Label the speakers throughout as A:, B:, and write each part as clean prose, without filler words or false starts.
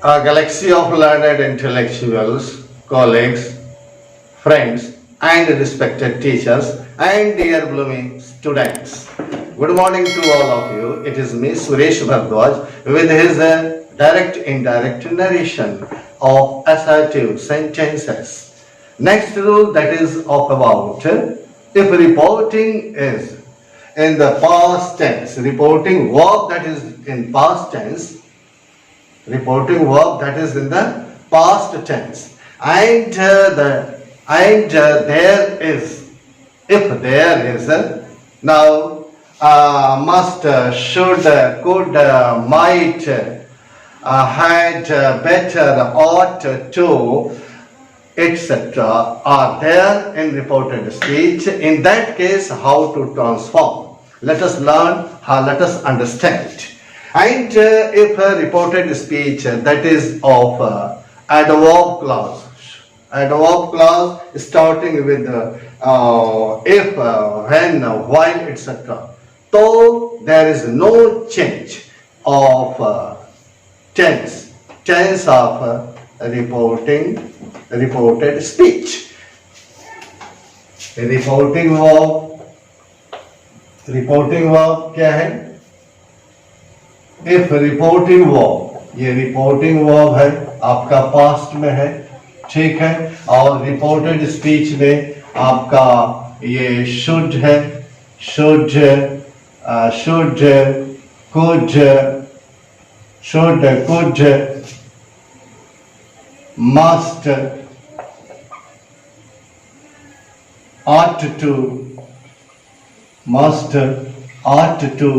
A: A galaxy of learned intellectuals, colleagues, friends, and respected teachers, and dear blooming students. Good morning to all of you. It is me, Suresh Bhardwaj, with his direct indirect narration of assertive sentences. Next rule that is of about if reporting is in the past tense, reporting verb that is in past tense, reporting verb that is in the past tense, and there is, if there is, now must, should, could, might, had, better, ought to, etc. are there in reported speech. In that case, how to transform? Let us learn, let us understand. And if a reported speech that is of adverb clause starting with if, when, while, etc. So there is no change of tense of reported speech. Reporting verb क्या है? If reporting verb, ये reporting verb है, आपका past में है, ठीक है, और रिपोर्टेड स्पीच में आपका ये शुड है, should, could, must, ought to,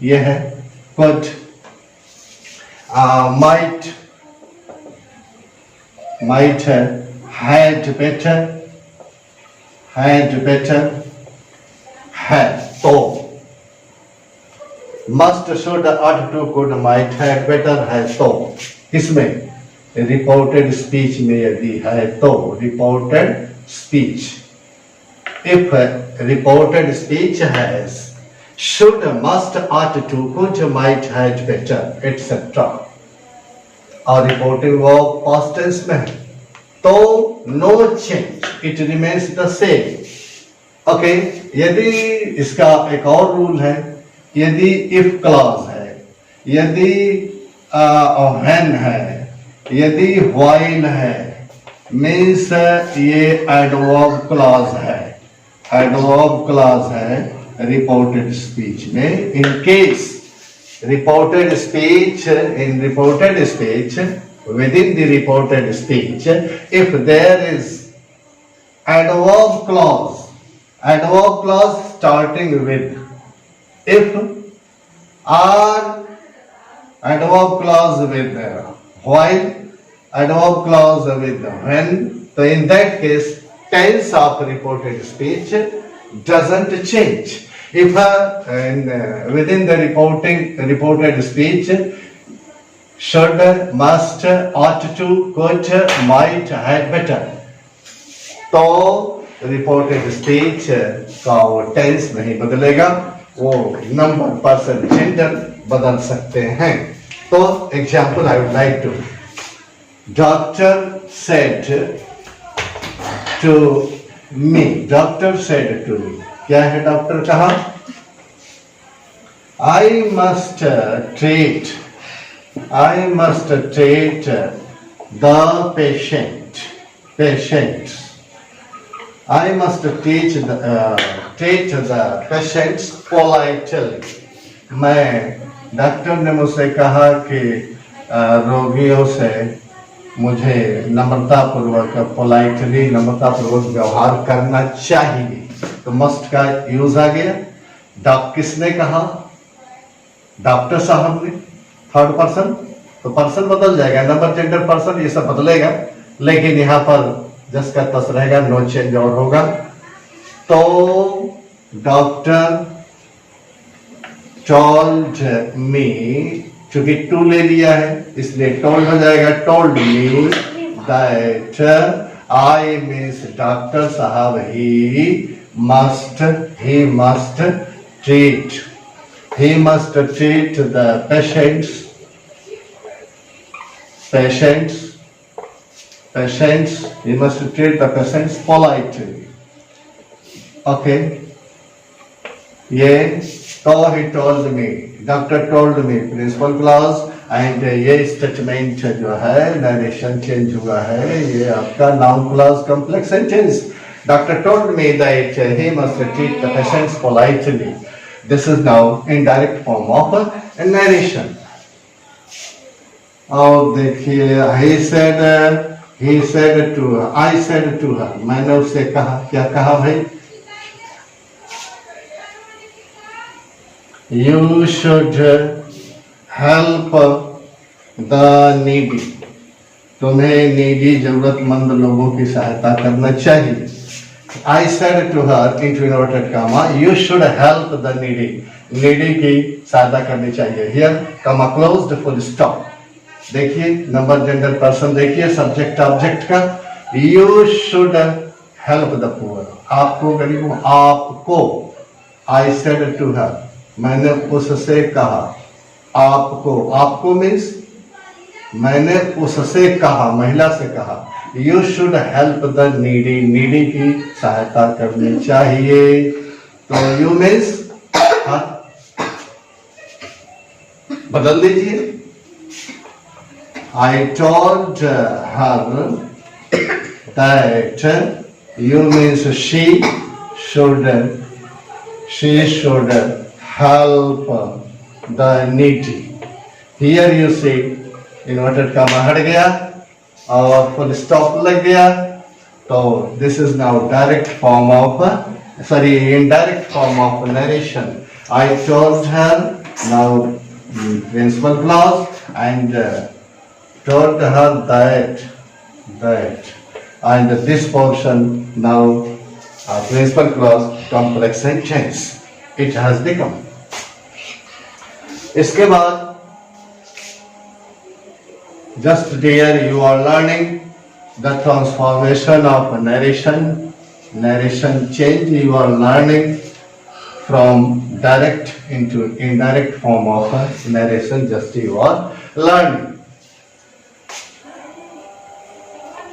A: ये है could, might है, had better, है तो, must, should, ought to, could, might, had better है तो, किसमें? रिपोर्टेड स्पीच में यदि है तो, reported speech. If reported speech has should, must, ought to, could, might, had, better, etc. और reporting verb past tense में है तो no change, it remains the same. Okay, यदि इसका एक और रूल है, यदि if clause है, यदि when है, यदि while है, means ये adverb clause है, रिपोर्टेड स्पीच में. In case reported speech, in reported speech, with in the reported speech, if there is adverb clause starting with if, और adverb clause with while, adverb clause with when, तो in that case tense of reported speech doesn't change. If within the reported speech should, must, ought to, could, might, had, better, तो reported speech का वो tense नहीं बदलेगा, वो number, person, gender बदल सकते हैं. तो example I would like to, doctor said to me, doctor said to me, क्या है डॉक्टर कहा? I must treat the patients. I must treat the patients politely. मैं, डॉक्टर ने मुझसे कहा कि रोगियों से मुझे नम्रतापूर्वक, पोलाइटली, नम्रतापूर्वक व्यवहार करना चाहिए. तो मस्ट का यूज आ गया. किसने कहा? डॉक्टर साहब ने, थर्ड पर्सन, तो पर्सन बदल जाएगा, नंबर, जेंडर, पर्सन ये सब बदलेगा, लेकिन यहाँ पर जस का तस रहेगा, नो चेंज और होगा. तो डॉक्टर टोल्ड मी, चूंकि टू ले लिया है इसलिए टोल्ड हो जाएगा, told me that I means doctor साहब, ही must treat the patients Patients, you must treat the patients politely. Okay. ये तो he told me, doctor told me, principal class, and ये statement जो है narration change हुआ है, ये आपका noun clause complex sentence. Doctor told me that he must treat the patients politely. This is now indirect form of a narration. और देखिए, he said to her, I said to her, मैंने उससे कहा, क्या कहा भाई? You should help the needy. तुम्हें needy जरूरतमंद लोगों की सहायता करना चाहिए. I said to her, into inverted comma, you should help the needy. Needy की सहायता करनी चाहिए. Here, comma closed, full stop. देखिए, नंबर जेंडर पर्सन देखिए, सब्जेक्ट ऑब्जेक्ट का. You should help the poor. आपको गरीबों, आपको. I said to her. मैंने उससे कहा. आपको मीन्स मैंने उससे कहा, महिला से कहा. You should help the needy. needy की सहायता करनी चाहिए. तो you means बदल दीजिए. I told her that you means she should help the needy. Here you see inverted comma हट गया और full stop लग गया. तो this is now indirect form of narration. I told her, now principal clause, and told her that, and this portion now principal clause complex sentence. It has become. इसके बाद just here you are learning the transformation of narration change. You are learning from direct into indirect form of narration. Just you are learning.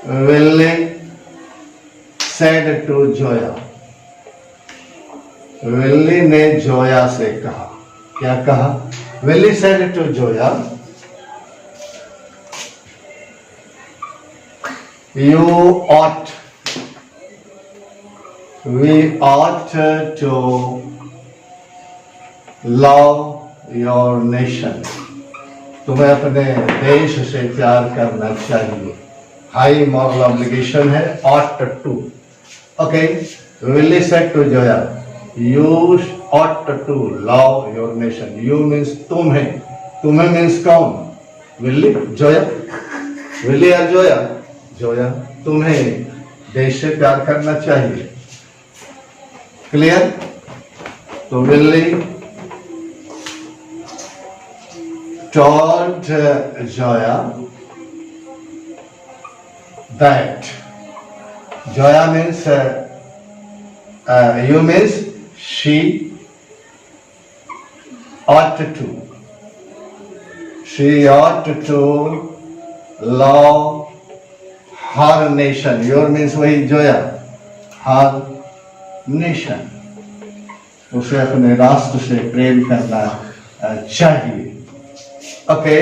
A: Willie said to Joya. Willey ने जोया से कहा. क्या कहा? Willey said to Joya, we ought to love your nation. तुम्हें अपने देश से प्यार करना चाहिए. हाई मॉरल ऑब्लिगेशन है, ought to. Okay, Willie said to Joya, you ought to love your nation. You means तुम्हें means कौन? Willie, Joya. Willie और Joya. Joya, तुम्हें देश से प्यार करना चाहिए. क्लियर? तो Willie told Joya that. Joya means you means she ought to love her nation. Your means वही Joya, her nation. उसे अपने राष्ट्र से प्रेम करना चाहिए. ओके,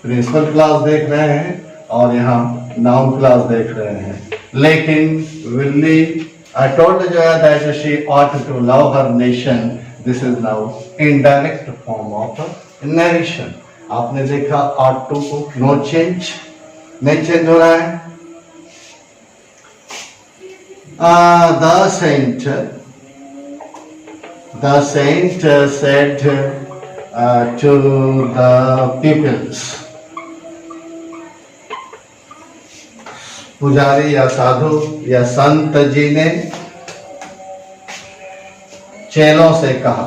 A: प्रिंसिपल क्लास देख रहे हैं और यहाँ नाउन क्लास देख रहे हैं. लेकिन Willie, I told Joya that she ought to love her nation. This is now indirect form of narration. आपने देखा ought to को no change, नहीं चेंज हो रहा है. The saint said to the pupils. पुजारी या साधु या संत जी ने चेलों से कहा.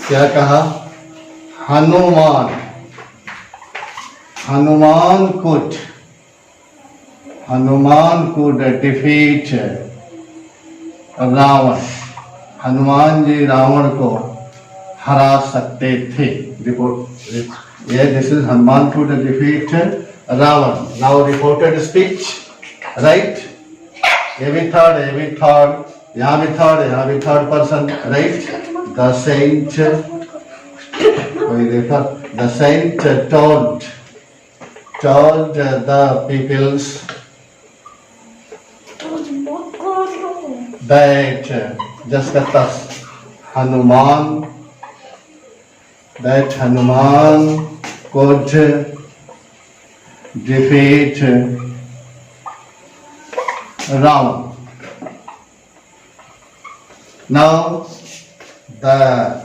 A: क्या कहा? Hanuman could defeat Ravan. हनुमान जी रावण को हरा सकते थे। This is Hanuman could defeat Ravana. Now reported speech, right. ये भी थर्ड, यहाँ भी third person, right. The saint, कोई देखा, the saint told the peoples that just Hanuman could defeat Ram. Now the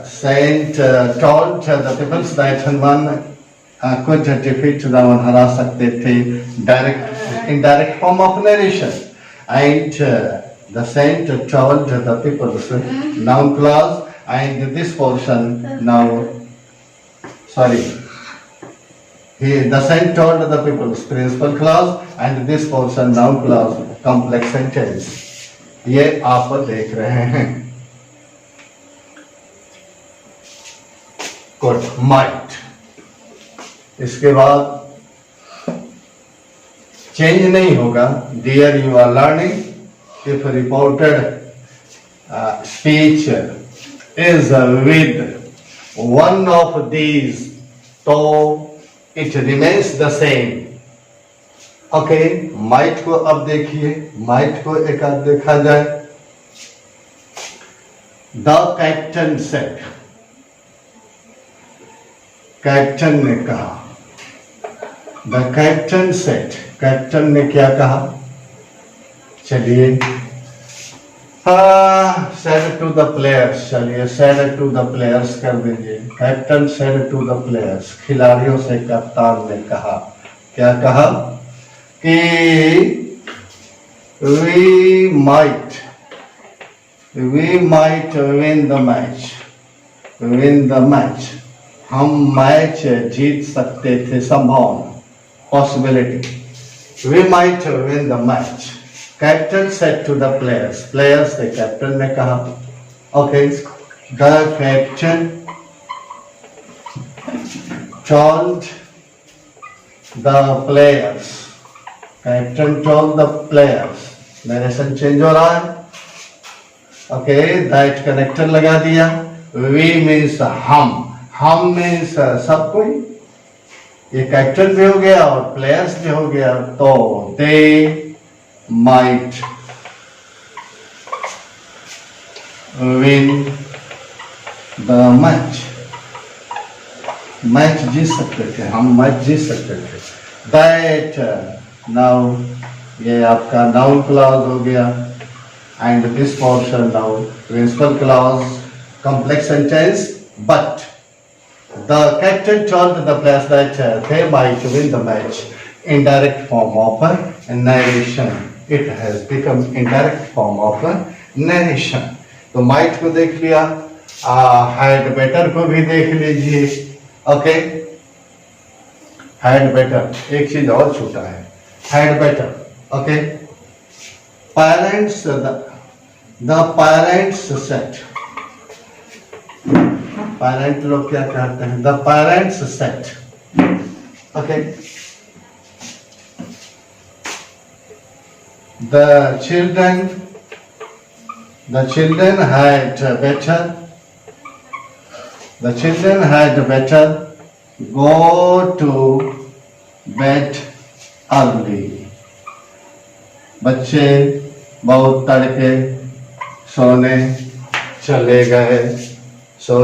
A: saint told the peoples that Hanuman could defeat Ravan, हरा सकते थे, indirect form of narration. And the saint told the peoples, noun clause, and this portion now, the saint told the peoples, principal clause, and this portion noun clause, complex sentence. ये आप देख रहे हैं। Could, might. इसके बाद change नहीं होगा। Dear you are learning if reported speech is with one of these, तो it remains the same. Okay, might को अब देखिए, माइट को एक आध देखा जाए। द कैप्टन सेड, कैप्टन ने कहा। द कैप्टन सेड, कैप्टन ने क्या कहा? चलिए, सेड टू द प्लेयर्स, चलिए सेड टू द प्लेयर्स कर दीजिए। Captain said to the players, खिलाड़ियों से कप्तान ने कहा। क्या कहा? कि we might win the match, win the match, हम मैच जीत सकते थे, संभावना, possibility. We might win the match. Captain said to the players, players से कैप्टन ने कहा। Okay, the captain told the players, captain told the players. Narration change हो रहा है। ओके, दैट कनेक्टर लगा दिया। वी मीन्स हम मीन्स सब कोई, ये कैप्टन भी हो गया और प्लेयर्स भी हो गया। तो they might win the match, match जीत सकते थे, हम मैच जीत सकते थे। दैट, नाउ ये आपका नाउन क्लॉज हो गया, and this portion now principal clause, complex sentence. But the captain told the players that they might win the match. Indirect form of a narration. It has become indirect form of a narration. तो might को देख लिया, had better को भी देख लीजिए। Okay, had better, एक चीज और छूटा है, had better। Okay, parents, the parents said, parent लोग क्या कहते हैं? The parents said. Okay, the children had better go to bed early. बच्चे बहुत तड़के सोने चले गए, सो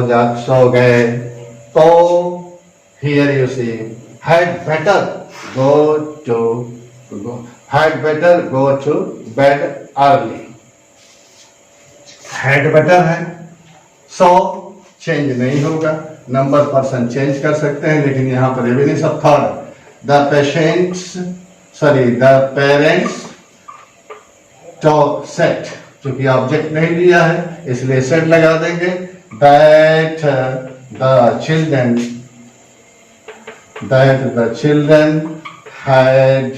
A: गए। तो here you see had better go to bed early। had better है, सो चेंज नहीं होगा। नंबर पर्सन चेंज कर सकते हैं, लेकिन यहाँ पर ये भी नहीं। सब थर्ड, द पेरेंट्स तो सेट, क्योंकि ऑब्जेक्ट नहीं दिया है इसलिए सेट लगा देंगे। that the children had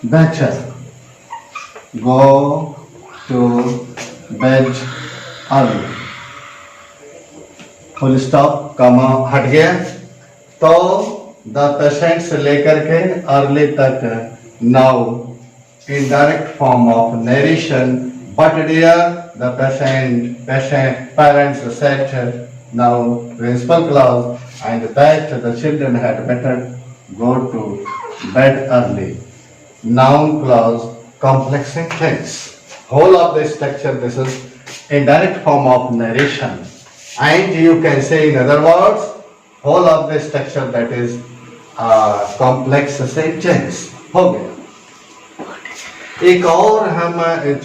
A: better go to bed early। Full stop कमा हट गया। तो द पेशेंट से लेकर के अर्ली तक now indirect form of narration, but dear the parents said now principal clause and that the children had better go to bed early. Noun clause, complex sentence. Whole of the structure, this is indirect form of narration, and you can say in other words whole of the structure, that is complex sentence हो गया। एक और हम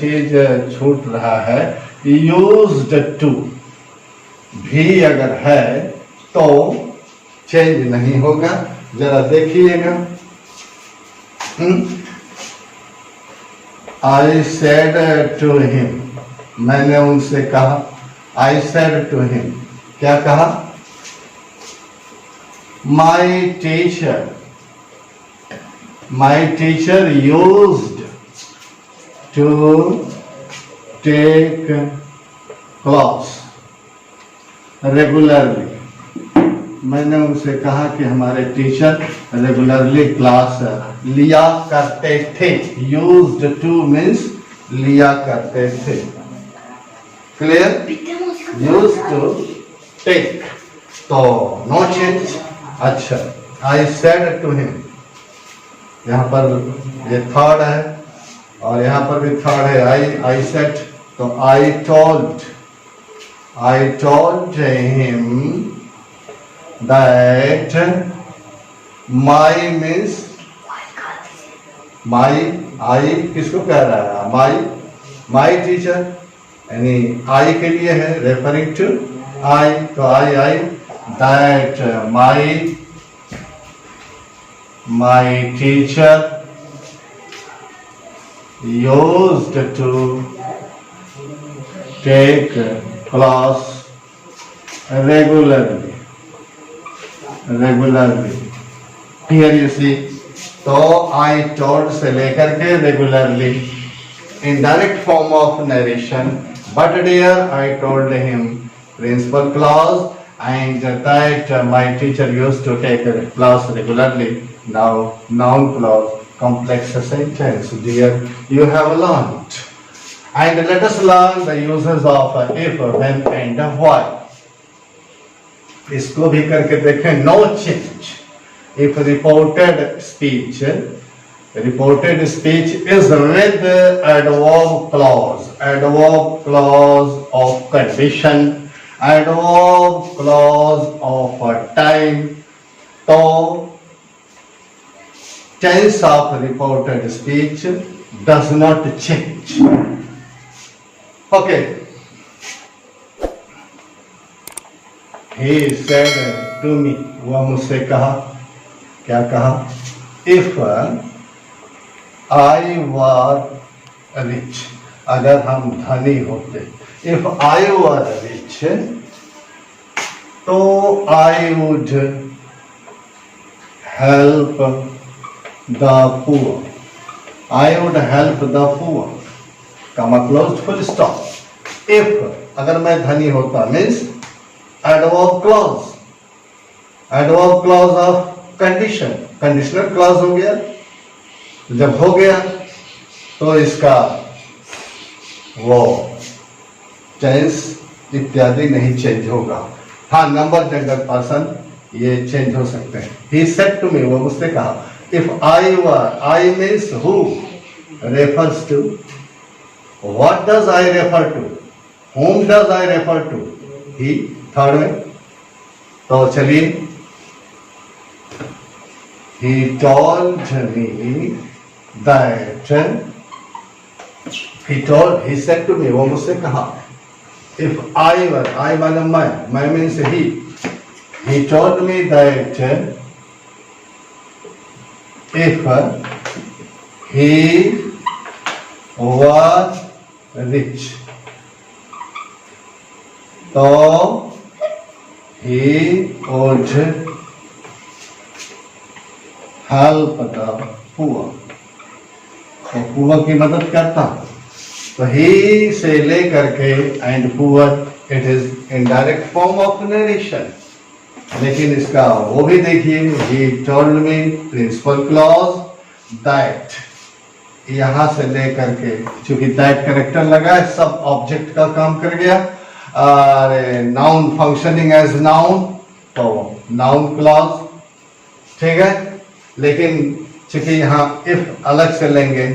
A: चीज छूट रहा है, used to भी अगर है तो चेंज नहीं होगा। जरा देखिएगा, आई सेड टू हिम, मैंने उनसे कहा। आई सेड टू हिम, क्या कहा? My teacher used to take class regularly. मैंने उनसे कहा कि हमारे टीचर रेगुलरली क्लास लिया करते थे। Used to means लिया करते थे। Clear? Used to take, तो no change। अच्छा, I said to him, यहाँ पर ये थर्ड है और यहाँ पर भी थर्ड है। आई सेट, तो I told him that my means my, I किसको कह रहा है? माई टीचर, यानी आई के लिए है, रेफरिंग टू आई। तो I that my teacher used to take class regularly. Here you see, तो I told से लेकर के regularly, indirect form of narration, but dear I told him principal clause and that my teacher used to take class regularly. Now noun clause, complex sentence. Dear, you have learned. And let us learn the uses of if, when and why. इसको भी करके देखें। No change. If reported speech is with adverb clause of condition, adverb clause of time, तो tense of reported speech does not change. Okay. He said to me, वह मुझसे कहा, क्या कहा? If I were rich, अगर हम धनी होते, if I were rich, तो I would help the poor. I would help the poor. Comma closed, full stop. If, अगर मैं धनी होता, means adverb clause of condition, conditional clause हो गया। जब हो गया तो इसका वो टेंस इत्यादि नहीं चेंज होगा। हाँ, नंबर जेंडर पर्सन ये चेंज हो सकते हैं। He said to me, वो मुझसे कहा। If I were, I means who refers to, what does I refer to, whom does I refer to? He, third में। तो चलिए, he told me that, he said to me, वो मुझसे कहा। If I were, I माना मैं means he told me that if he was rich, तो he would help the poor, तो पुअर की मदद करता। तो ही से लेकर के and poor it is indirect form of narration. लेकिन इसका वो भी देखिए, he told me principal clause that, यहां से लेकर के चूंकि दैट करेक्टर लगा है, सब ऑब्जेक्ट का काम कर गया। और नाउन फंक्शनिंग एज नाउन, तो नाउन क्लॉज, ठीक है। लेकिन चूंकि यहाँ इफ अलग से लेंगे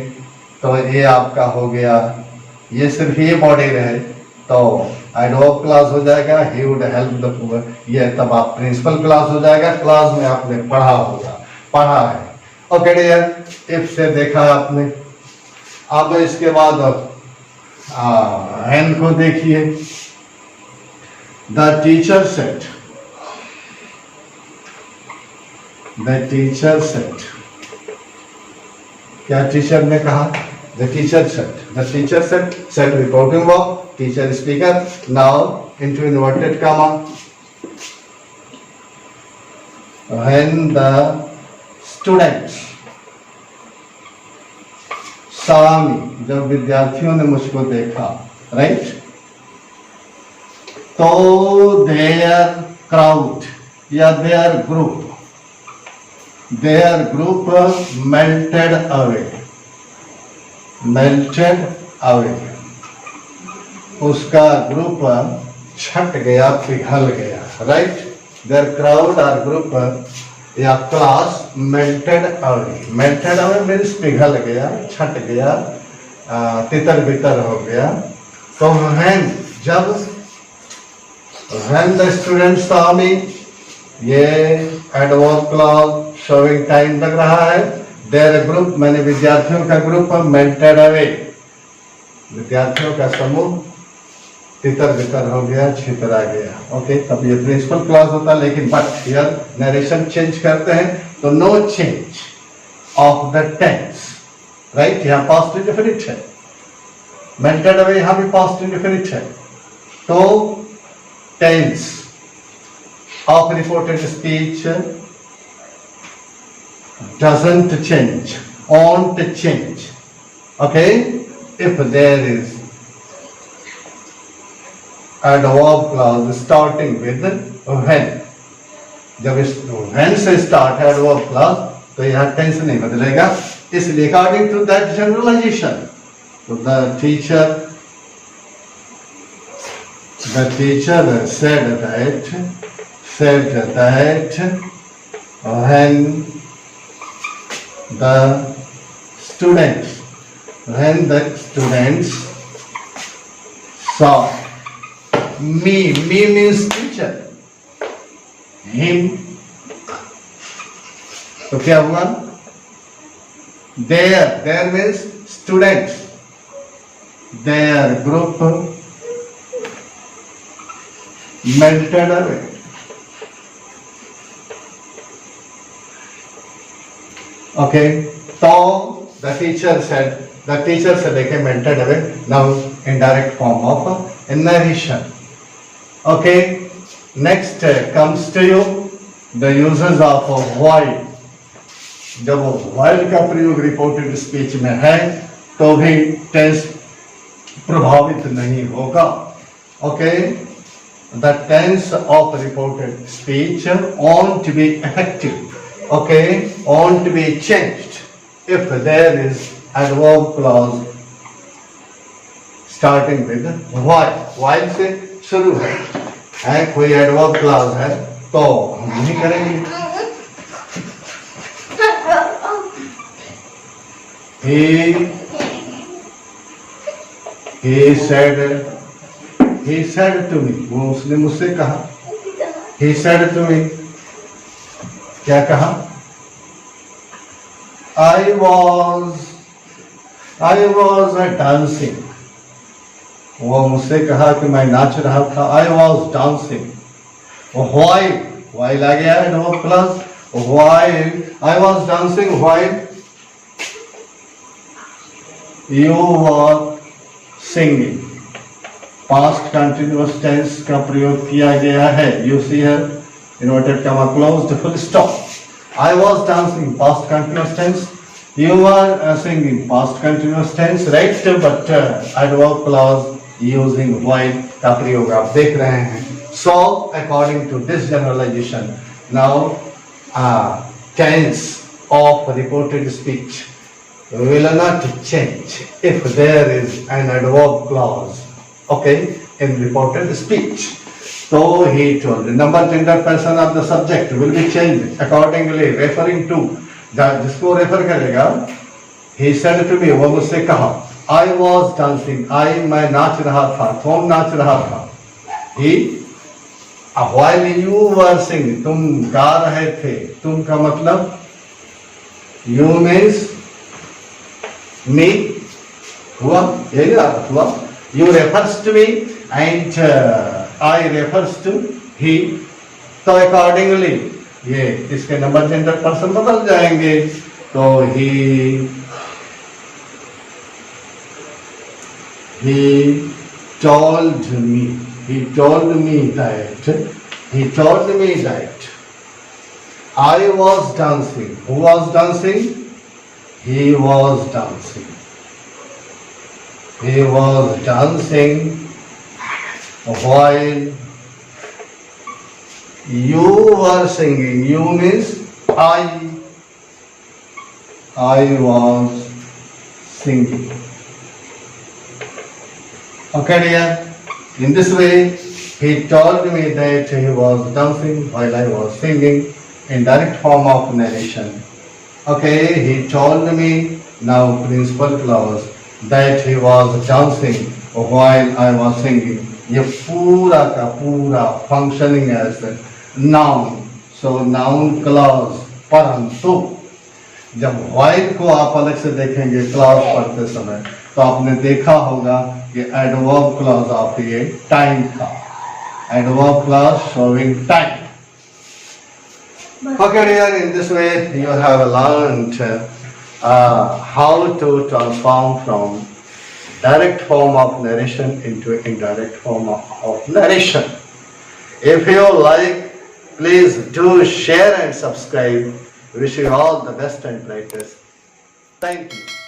A: तो ये आपका हो गया, ये सिर्फ ये बॉडी रहे तो एडवर्ब क्लॉज हो जाएगा, he would help the poor, ये तब आप प्रिंसिपल क्लॉज हो जाएगा। क्लॉज में आपने पढ़ा होगा, पढ़ा है। ओके डियर, इफ से देखा आपने। अब इसके बाद एन को देखिए। The teacher said, the teacher said, क्या टीचर ने कहा? The teacher said, the teacher said, set reporting verb, teacher speaker, now into inverted comma, when the students saw me, जब विद्यार्थियों ने मुझको देखा, राइट, तो their crowd या their group melted away, melted away, उसका ग्रुप छट गया, पिघल गया, राइट। देयर क्राउड और ग्रुप या class melted away, melted away means पिघल गया, छट गया, तितर बितर हो गया। तो व्हेन, जब, when the students saw me, ये एडवर्ब क्लॉज शोइंग टाइम लग रहा है। देयर ग्रुप, मैंने विद्यार्थियों का ग्रुप मेल्टेड अवे, विद्यार्थियों का समूह तितर बितर हो गया, छितरा गया। ओके, तब ये प्रिंसिपल क्लॉज होता, लेकिन बट हियर नरेशन चेंज करते हैं तो no change of the tense, right. यहाँ पास्ट इंडेफिनिट है, मेल्टेड अवे यहाँ भी पास्ट इंडेफिनिट है, तो tense of reported speech doesn't change, won't change. Okay, if there is adverb clause starting with when, जब इस when से start है adverb clause तो यहाँ tense नहीं बदलेगा, इसलिए according to that generalization, तो the teacher said that when the students saw me means teacher, him, तो क्या हुआ? there means students, their group melted away. Okay, so the teacher said okay, melted away, now indirect form of narration. Okay, next comes to you the uses of while. जब while का प्रयोग reported speech में है तो भी tense प्रभावित नहीं होगा। Okay, the tense of reported speech won't be effective, okay, won't be changed if there is adverb clause starting with while. while से शुरू है कोई adverb clause है तो हम नहीं करेंगे। he said to me, वो उसने मुझसे कहा, he said to me, क्या कहा? I was dancing, वो मुझसे कहा कि मैं नाच रहा था, I was dancing. while आ गया है adverb clause, while I was dancing, while you were singing. Past continuous tense का प्रयोग किया गया है। You see here, inverted comma closed, full stop. I was dancing, past continuous tense. You were singing, past continuous tense, right? But adverb clause using while का प्रयोग आप देख रहे हैं. So according to this generalization, now tense of reported speech will not change if there is an adverb clause, okay, in reported speech. So he told the number, gender, person of the subject will be changed accordingly, referring to जिसको refer करेगा. He said to me, वो मुझसे कहा, I was dancing, मैं नाच रहा था, कौन नाच रहा था? He, while you were singing, तुम गा रहे थे. तुम का मतलब you means me, हुआ, यही ना हुआ. You refers to me and I refers to he. तो accordingly ये इसके नंबर जेंडर पर्सन बदल जाएंगे. तो he told me that I was dancing. Who was dancing? He was dancing. He was dancing while you were singing. You means I was singing. Okay, dear. In this way, he told me that he was dancing while I was singing, in direct form of narration. Okay, he told me, now principal clause, that he was dancing while I was singing. ये पूरा का पूरा functioning as a noun. So noun clause. परंतु जब while को आप अलग से देखेंगे clause पढ़ते समय, तो आपने देखा होगा कि adverb clause आपके ये time था. Adverb clause showing time. Okay, dear, in this way you have learned how to transform from direct form of narration into indirect form of narration. If you like, please do share and subscribe. Wish you all the best and brightest. Thank you.